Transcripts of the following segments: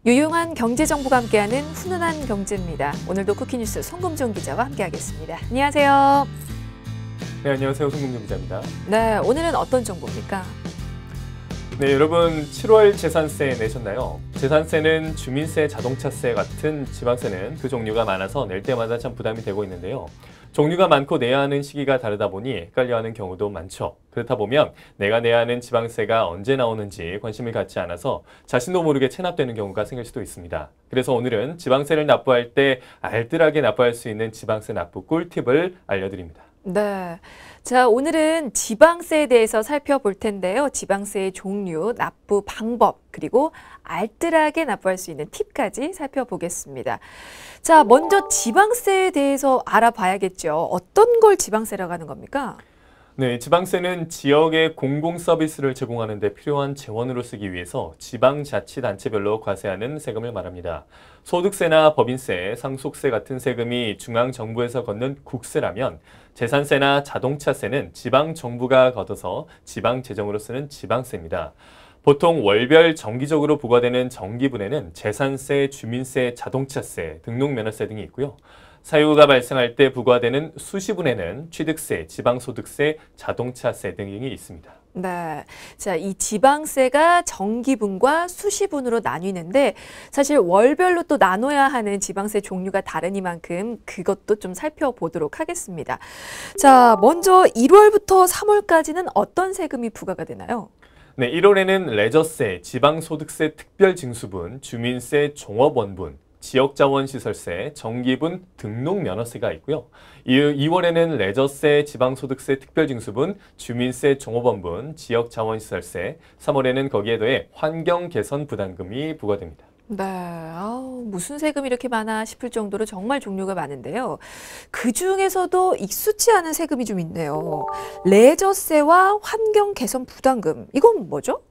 유용한 경제 정보가 함께하는 훈훈한 경제입니다. 오늘도 쿠키뉴스 송금종 기자와 함께하겠습니다. 안녕하세요. 네, 안녕하세요. 송금종 기자입니다. 네, 오늘은 어떤 정보입니까? 네, 여러분 7월 재산세 내셨나요? 재산세는 주민세, 자동차세 같은 지방세는 그 종류가 많아서 낼 때마다 참 부담이 되고 있는데요. 종류가 많고 내야 하는 시기가 다르다 보니 헷갈려하는 경우도 많죠. 그렇다 보면 내가 내야 하는 지방세가 언제 나오는지 관심을 갖지 않아서 자신도 모르게 체납되는 경우가 생길 수도 있습니다. 그래서 오늘은 지방세를 납부할 때 알뜰하게 납부할 수 있는 지방세 납부 꿀팁을 알려드립니다. 네. 자, 오늘은 지방세에 대해서 살펴볼 텐데요. 지방세의 종류, 납부 방법, 그리고 알뜰하게 납부할 수 있는 팁까지 살펴보겠습니다. 자, 먼저 지방세에 대해서 알아봐야겠죠. 어떤 걸 지방세라고 하는 겁니까? 네, 지방세는 지역의 공공 서비스를 제공하는 데 필요한 재원으로 쓰기 위해서 지방자치단체별로 과세하는 세금을 말합니다. 소득세나 법인세, 상속세 같은 세금이 중앙정부에서 걷는 국세라면 재산세나 자동차세는 지방정부가 걷어서 지방재정으로 쓰는 지방세입니다. 보통 월별 정기적으로 부과되는 정기분에는 재산세, 주민세, 자동차세, 등록면허세 등이 있고요. 사유가 발생할 때 부과되는 수시분에는 취득세, 지방소득세, 자동차세 등이 있습니다. 네. 자, 이 지방세가 정기분과 수시분으로 나뉘는데 사실 월별로 또 나눠야 하는 지방세 종류가 다르니만큼 그것도 좀 살펴보도록 하겠습니다. 자, 먼저 1월부터 3월까지는 어떤 세금이 부과가 되나요? 네, 1월에는 레저세, 지방소득세 특별징수분, 주민세 종업원분, 지역자원시설세, 정기분, 등록면허세가 있고요. 2월에는 레저세, 지방소득세 특별징수분, 주민세 종업원분, 지역자원시설세, 3월에는 거기에 더해 환경개선부담금이 부과됩니다. 네, 무슨 세금이 이렇게 많아 싶을 정도로 정말 종류가 많은데요. 그중에서도 익숙치 않은 세금이 좀 있네요. 레저세와 환경개선부담금, 이건 뭐죠?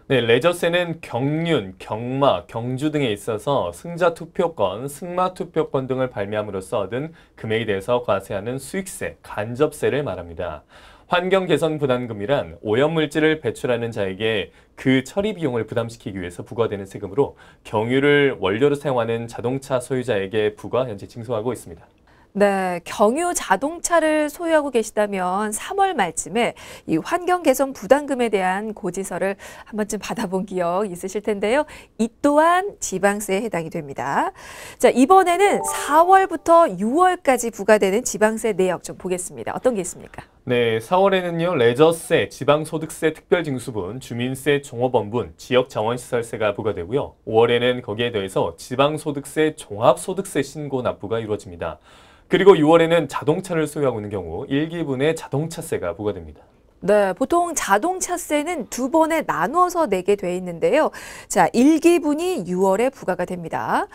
네, 레저세는 경륜, 경마, 경주 등에 있어서 승자 투표권, 승마 투표권 등을 발매함으로써 얻은 금액에 대해서 과세하는 수익세, 간접세를 말합니다. 환경개선부담금이란 오염물질을 배출하는 자에게 그 처리 비용을 부담시키기 위해서 부과되는 세금으로 경유를 원료로 사용하는 자동차 소유자에게 부과 현재 징수하고 있습니다. 네, 경유 자동차를 소유하고 계시다면 3월 말쯤에 이 환경개선 부담금에 대한 고지서를 한 번쯤 받아본 기억 있으실 텐데요. 이 또한 지방세에 해당이 됩니다. 자, 이번에는 4월부터 6월까지 부과되는 지방세 내역 좀 보겠습니다. 어떤 게 있습니까? 네, 4월에는요, 레저세, 지방소득세 특별징수분, 주민세 종업원분, 지역자원시설세가 부과되고요. 5월에는 거기에 더해서 지방소득세, 종합소득세 신고 납부가 이루어집니다. 그리고 6월에는 자동차를 소유하고 있는 경우 1기분의 자동차세가 부과됩니다. 네, 보통 자동차세는 두 번에 나눠서 내게 돼 있는데요. 자, 1기분이 6월에 부과가 됩니다.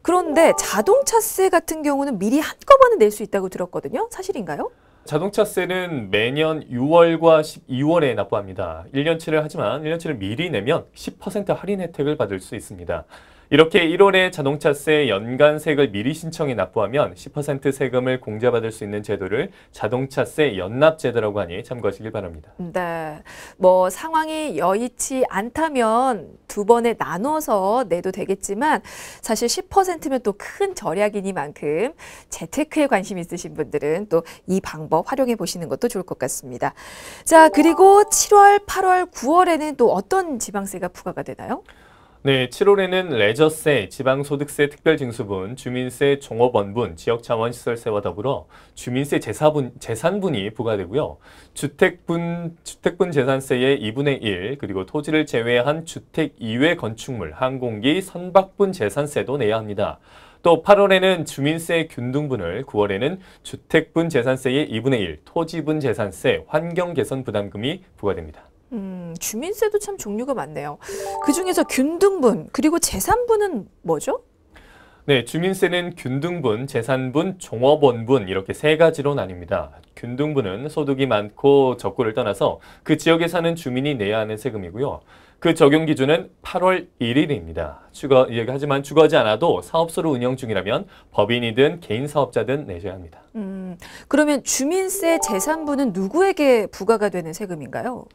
그런데 자동차세 같은 경우는 미리 한꺼번에 낼 수 있다고 들었거든요. 사실인가요? 자동차세는 매년 6월과 12월에 납부합니다. 1년치를 하지만 1년치를 미리 내면 10% 할인 혜택을 받을 수 있습니다. 이렇게 1월에 자동차세 연간세액을 미리 신청해 납부하면 10% 세금을 공제받을 수 있는 제도를 자동차세 연납제도라고 하니 참고하시길 바랍니다. 네, 뭐 상황이 여의치 않다면 두 번에 나눠서 내도 되겠지만 사실 10%면 또 큰 절약이니만큼 재테크에 관심 있으신 분들은 또 이 방법 활용해 보시는 것도 좋을 것 같습니다. 자, 그리고 7월, 8월, 9월에는 또 어떤 지방세가 부과가 되나요? 네, 7월에는 레저세, 지방소득세 특별징수분, 주민세 종업원분, 지역자원시설세와 더불어 주민세 재산분이 부과되고요. 주택분 재산세의 2분의 1, 그리고 토지를 제외한 주택 이외 건축물, 항공기, 선박분 재산세도 내야 합니다. 또 8월에는 주민세 균등분을, 9월에는 주택분 재산세의 2분의 1, 토지분 재산세, 환경개선부담금이 부과됩니다. 주민세도 참 종류가 많네요. 그중에서 균등분, 그리고 재산분은 뭐죠? 네, 주민세는 균등분, 재산분, 종업원분 이렇게 세 가지로 나뉩니다. 균등분은 소득이 많고 적고를 떠나서 그 지역에 사는 주민이 내야 하는 세금이고요. 그 적용 기준은 8월 1일입니다. 하지만 주거하지 않아도 사업소를 운영 중이라면 법인이든 개인 사업자든 내셔야 합니다. 그러면 주민세 재산분은 누구에게 부과가 되는 세금인가요?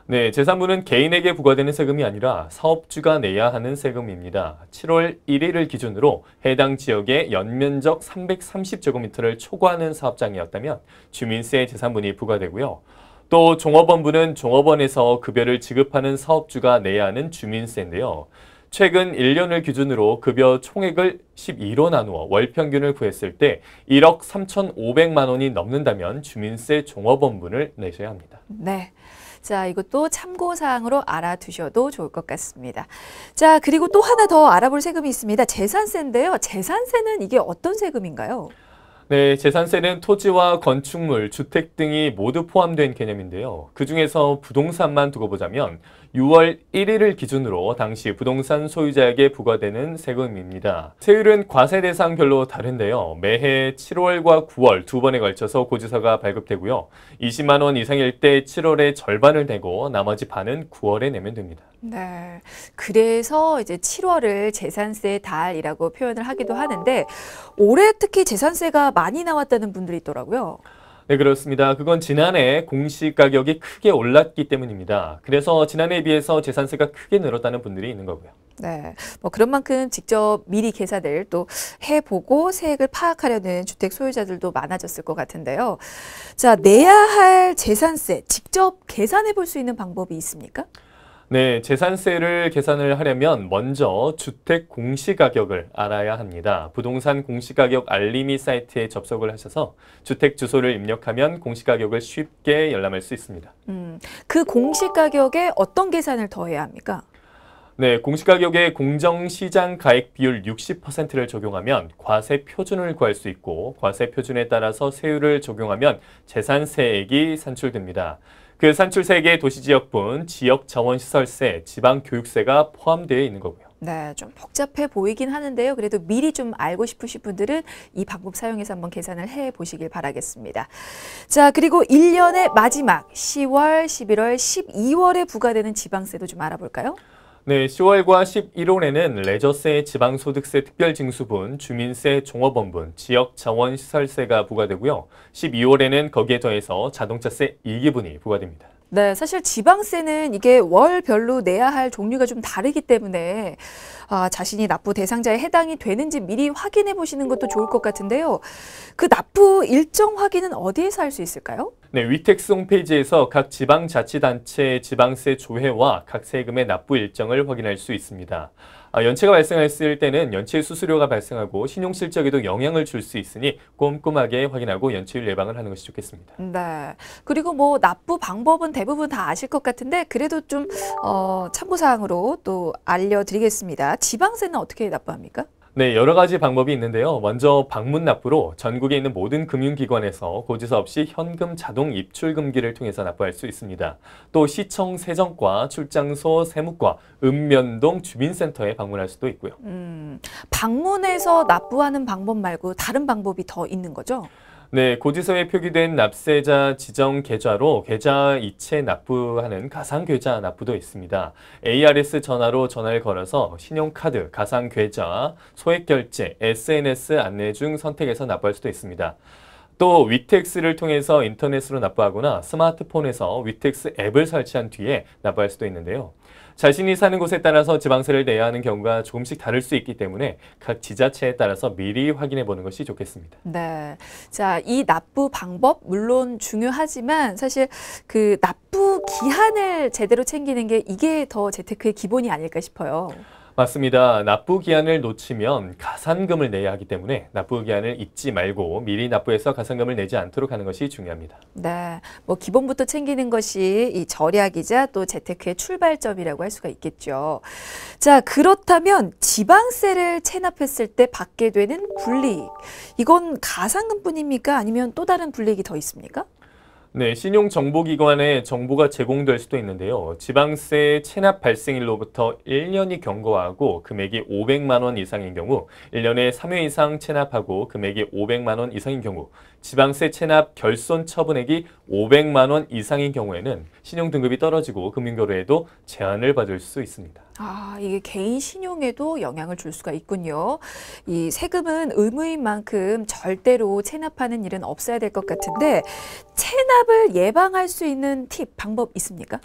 네, 재산분은 개인에게 부과되는 세금이 아니라 사업주가 내야 하는 세금입니다. 7월 1일을 기준으로 해당 지역의 연면적 330제곱미터를 초과하는 사업장이었다면 주민세 재산분이 부과되고요. 또 종업원분은 종업원에서 급여를 지급하는 사업주가 내야 하는 주민세인데요. 최근 1년을 기준으로 급여 총액을 12로 나누어 월 평균을 구했을 때 1억 3,500만 원이 넘는다면 주민세 종업원분을 내셔야 합니다. 네. 자, 이것도 참고사항으로 알아두셔도 좋을 것 같습니다. 자, 그리고 또 하나 더 알아볼 세금이 있습니다. 재산세인데요. 재산세는 이게 어떤 세금인가요? 네, 재산세는 토지와 건축물, 주택 등이 모두 포함된 개념인데요. 그중에서 부동산만 두고 보자면 6월 1일을 기준으로 당시 부동산 소유자에게 부과되는 세금입니다. 세율은 과세 대상별로 다른데요. 매해 7월과 9월 두 번에 걸쳐서 고지서가 발급되고요. 20만 원 이상일 때 7월에 절반을 내고 나머지 반은 9월에 내면 됩니다. 네. 그래서 이제 7월을 재산세 달이라고 표현을 하기도 하는데 올해 특히 재산세가 많이 나왔다는 분들이 있더라고요. 네, 그렇습니다. 그건 지난해 공시가격이 크게 올랐기 때문입니다. 그래서 지난해에 비해서 재산세가 크게 늘었다는 분들이 있는 거고요. 네. 뭐 그런 만큼 직접 미리 계산을 또 해보고 세액을 파악하려는 주택 소유자들도 많아졌을 것 같은데요. 자, 내야 할 재산세 직접 계산해 볼 수 있는 방법이 있습니까? 네, 재산세를 계산을 하려면 먼저 주택 공시가격을 알아야 합니다. 부동산 공시가격 알림이 사이트에 접속을 하셔서 주택 주소를 입력하면 공시가격을 쉽게 열람할 수 있습니다. 그 공시가격에 어떤 계산을 더해야 합니까? 네, 공시가격에 공정시장 가액 비율 60%를 적용하면 과세 표준을 구할 수 있고 과세 표준에 따라서 세율을 적용하면 재산세액이 산출됩니다. 그 산출세액에 도시지역분, 지역자원시설세, 지방교육세가 포함되어 있는 거고요. 네, 좀 복잡해 보이긴 하는데요. 그래도 미리 좀 알고 싶으신 분들은 이 방법 사용해서 한번 계산을 해 보시길 바라겠습니다. 자, 그리고 1년의 마지막 10월, 11월, 12월에 부과되는 지방세도 좀 알아볼까요? 네, 10월과 11월에는 레저세, 지방소득세 특별징수분, 주민세, 종업원분, 지역자원시설세가 부과되고요. 12월에는 거기에 더해서 자동차세 2기분이 부과됩니다. 네, 사실 지방세는 이게 월별로 내야 할 종류가 좀 다르기 때문에 자신이 납부 대상자에 해당이 되는지 미리 확인해 보시는 것도 좋을 것 같은데요. 그 납부 일정 확인은 어디에서 할 수 있을까요? 네, 위텍스 홈페이지에서 각 지방자치단체의 지방세 조회와 각 세금의 납부 일정을 확인할 수 있습니다. 연체가 발생했을 때는 연체 수수료가 발생하고 신용실적에도 영향을 줄 수 있으니 꼼꼼하게 확인하고 연체율 예방을 하는 것이 좋겠습니다. 네. 그리고 뭐 납부 방법은 대부분 다 아실 것 같은데 그래도 좀 참고사항으로 또 알려드리겠습니다. 지방세는 어떻게 납부합니까? 네, 여러 가지 방법이 있는데요. 먼저 방문 납부로 전국에 있는 모든 금융기관에서 고지서 없이 현금 자동 입출 금기를 통해서 납부할 수 있습니다. 또 시청 세정과 출장소 세무과 읍면동 주민센터에 방문할 수도 있고요. 방문해서 납부하는 방법 말고 다른 방법이 더 있는 거죠? 네, 고지서에 표기된 납세자 지정 계좌로 계좌 이체 납부하는 가상계좌 납부도 있습니다. ARS 전화로 전화를 걸어서 신용카드, 가상계좌, 소액결제, SNS 안내 중 선택해서 납부할 수도 있습니다. 또 위텍스를 통해서 인터넷으로 납부하거나 스마트폰에서 위텍스 앱을 설치한 뒤에 납부할 수도 있는데요. 자신이 사는 곳에 따라서 지방세를 내야 하는 경우가 조금씩 다를 수 있기 때문에 각 지자체에 따라서 미리 확인해 보는 것이 좋겠습니다. 네. 자, 이 납부 방법 물론 중요하지만 사실 그 납부 기한을 제대로 챙기는 게 이게 더 재테크의 기본이 아닐까 싶어요. 맞습니다. 납부 기한을 놓치면 가산금을 내야 하기 때문에 납부 기한을 잊지 말고 미리 납부해서 가산금을 내지 않도록 하는 것이 중요합니다. 네, 뭐 기본부터 챙기는 것이 이 절약이자 또 재테크의 출발점이라고 할 수가 있겠죠. 자, 그렇다면 지방세를 체납했을 때 받게 되는 불이익, 이건 가산금뿐입니까? 아니면 또 다른 불이익이 더 있습니까? 네, 신용정보기관에 정보가 제공될 수도 있는데요. 지방세 체납 발생일로부터 1년이 경과하고 금액이 500만 원 이상인 경우, 1년에 3회 이상 체납하고 금액이 500만 원 이상인 경우, 지방세 체납 결손 처분액이 500만 원 이상인 경우에는 신용등급이 떨어지고 금융거래에도 제한을 받을 수 있습니다. 이게 개인 신용에도 영향을 줄 수가 있군요. 이 세금은 의무인 만큼 절대로 체납하는 일은 없어야 될 것 같은데 체납을 예방할 수 있는 팁, 방법 있습니까?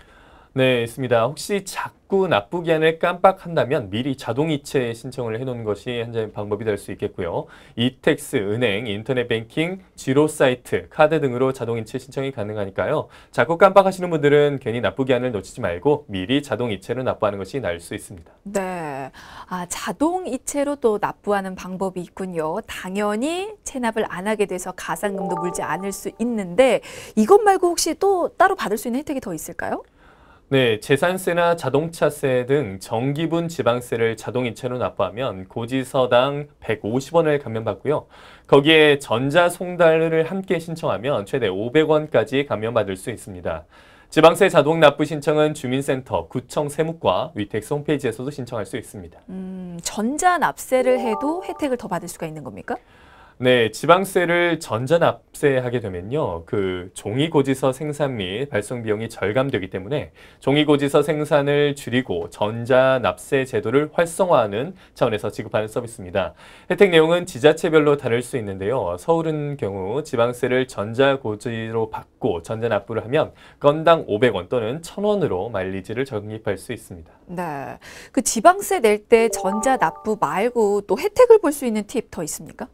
네, 있습니다. 혹시 자꾸 납부기한을 깜빡한다면 미리 자동이체 신청을 해놓는 것이 현재 방법이 될 수 있겠고요. 이택스, 은행, 인터넷 뱅킹, 지로 사이트, 카드 등으로 자동이체 신청이 가능하니까요. 자꾸 깜빡하시는 분들은 괜히 납부기한을 놓치지 말고 미리 자동이체로 납부하는 것이 나을 수 있습니다. 네. 자동이체로 또 납부하는 방법이 있군요. 당연히 체납을 안 하게 돼서 가산금도 물지 않을 수 있는데 이것 말고 혹시 또 따로 받을 수 있는 혜택이 더 있을까요? 네, 재산세나 자동차세 등 정기분 지방세를 자동이체로 납부하면 고지서당 150원을 감면받고요. 거기에 전자송달을 함께 신청하면 최대 500원까지 감면받을 수 있습니다. 지방세 자동 납부 신청은 주민센터, 구청 세무과, 위택스 홈페이지에서도 신청할 수 있습니다. 전자납세를 해도 혜택을 더 받을 수가 있는 겁니까? 네, 지방세를 전자납세하게 되면요. 그 종이고지서 생산 및 발송 비용이 절감되기 때문에 종이고지서 생산을 줄이고 전자납세 제도를 활성화하는 차원에서 지급하는 서비스입니다. 혜택 내용은 지자체별로 다를 수 있는데요. 서울은 경우 지방세를 전자고지로 받고 전자납부를 하면 건당 500원 또는 1,000원으로 마일리지를 적립할 수 있습니다. 네. 그 지방세 낼 때 전자납부 말고 또 혜택을 볼 수 있는 팁 더 있습니까?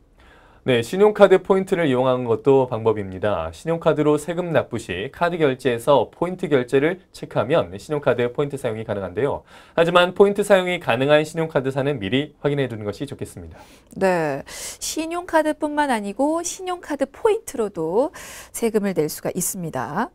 네, 신용카드 포인트를 이용하는 것도 방법입니다. 신용카드로 세금 납부 시 카드 결제에서 포인트 결제를 체크하면 신용카드 포인트 사용이 가능한데요. 하지만 포인트 사용이 가능한 신용카드사는 미리 확인해 두는 것이 좋겠습니다. 네. 신용카드뿐만 아니고 신용카드 포인트로도 세금을 낼 수가 있습니다.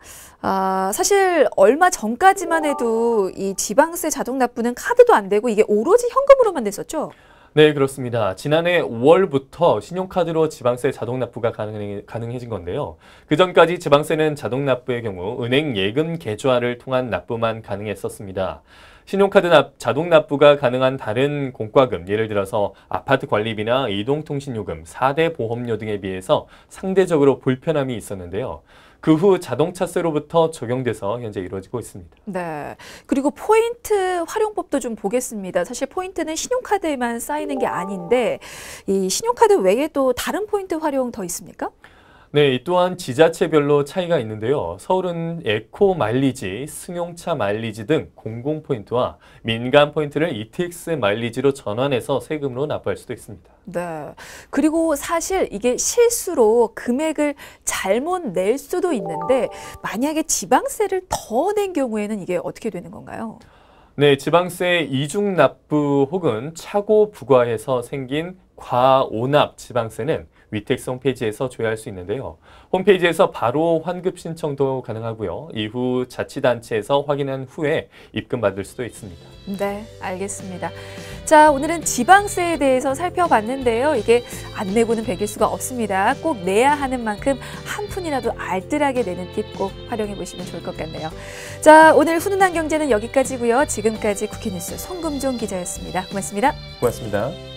사실 얼마 전까지만 해도 이 지방세 자동 납부는 카드도 안 되고 이게 오로지 현금으로만 됐었죠? 네, 그렇습니다. 지난해 5월부터 신용카드로 지방세 자동 납부가 가능해진 건데요. 그전까지 지방세는 자동 납부의 경우 은행 예금 계좌를 통한 납부만 가능했었습니다. 신용카드 자동 납부가 가능한 다른 공과금, 예를 들어서 아파트 관리비나 이동통신요금, 4대 보험료 등에 비해서 상대적으로 불편함이 있었는데요. 그 후 자동차세로부터 적용돼서 현재 이루어지고 있습니다. 네. 그리고 포인트 활용법도 좀 보겠습니다. 사실 포인트는 신용카드에만 쌓이는 게 아닌데 이 신용카드 외에 또 다른 포인트 활용 더 있습니까? 네, 이 또한 지자체별로 차이가 있는데요. 서울은 에코 마일리지, 승용차 마일리지 등 공공 포인트와 민간 포인트를 ETX 마일리지로 전환해서 세금으로 납부할 수도 있습니다. 네. 그리고 사실 이게 실수로 금액을 잘못 낼 수도 있는데 만약에 지방세를 더 낸 경우에는 이게 어떻게 되는 건가요? 네, 지방세 이중 납부 혹은 차고 부과해서 생긴 과오납 지방세는 위택스 홈페이지에서 조회할 수 있는데요. 홈페이지에서 바로 환급 신청도 가능하고요. 이후 자치단체에서 확인한 후에 입금받을 수도 있습니다. 네, 알겠습니다. 자, 오늘은 지방세에 대해서 살펴봤는데요. 이게 안 내고는 베길 수가 없습니다. 꼭 내야 하는 만큼 한 푼이라도 알뜰하게 내는 팁 꼭 활용해 보시면 좋을 것 같네요. 자, 오늘 훈훈한 경제는 여기까지고요. 지금까지 국회뉴스 송금종 기자였습니다. 고맙습니다. 고맙습니다.